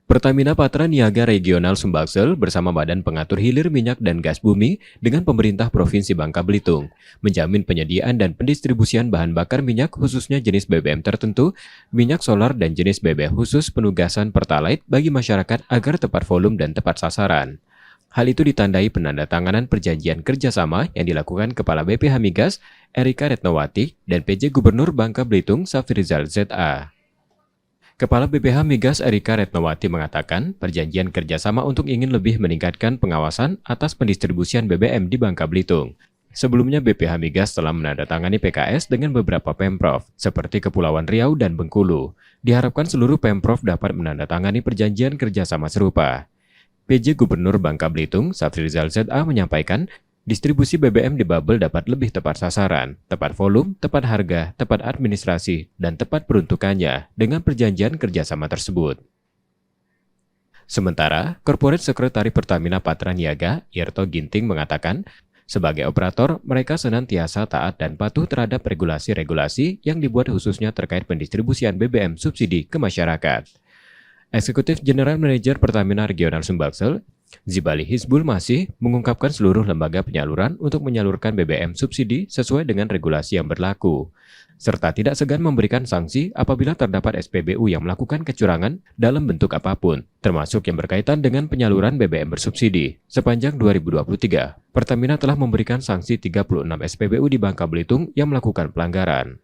Pertamina Patra Niaga Regional Sumbaksel bersama Badan Pengatur Hilir Minyak dan Gas Bumi dengan pemerintah Provinsi Bangka Belitung menjamin penyediaan dan pendistribusian bahan bakar minyak khususnya jenis BBM tertentu, minyak solar dan jenis BBM khusus penugasan Pertalite bagi masyarakat agar tepat volume dan tepat sasaran. Hal itu ditandai penandatanganan perjanjian kerjasama yang dilakukan Kepala BPH Migas Erika Retnowati dan PJ Gubernur Bangka Belitung Safrizal ZA. Kepala BPH Migas Erika Retnowati mengatakan perjanjian kerjasama untuk ingin lebih meningkatkan pengawasan atas pendistribusian BBM di Bangka Belitung. Sebelumnya BPH Migas telah menandatangani PKS dengan beberapa Pemprov, seperti Kepulauan Riau dan Bengkulu. Diharapkan seluruh Pemprov dapat menandatangani perjanjian kerjasama serupa. PJ Gubernur Bangka Belitung, Safrizal ZA menyampaikan, distribusi BBM di Babel dapat lebih tepat sasaran, tepat volume, tepat harga, tepat administrasi, dan tepat peruntukannya dengan perjanjian kerjasama tersebut. Sementara, Korporat Sekretari Pertamina Patra Niaga, Yerto Ginting mengatakan, sebagai operator, mereka senantiasa taat dan patuh terhadap regulasi-regulasi yang dibuat khususnya terkait pendistribusian BBM subsidi ke masyarakat. Eksekutif General Manager Pertamina Regional Sumbaksel, Zibali Hizbul Masih mengungkapkan seluruh lembaga penyaluran untuk menyalurkan BBM subsidi sesuai dengan regulasi yang berlaku, serta tidak segan memberikan sanksi apabila terdapat SPBU yang melakukan kecurangan dalam bentuk apapun, termasuk yang berkaitan dengan penyaluran BBM bersubsidi. Sepanjang 2023, Pertamina telah memberikan sanksi 36 SPBU di Bangka Belitung yang melakukan pelanggaran.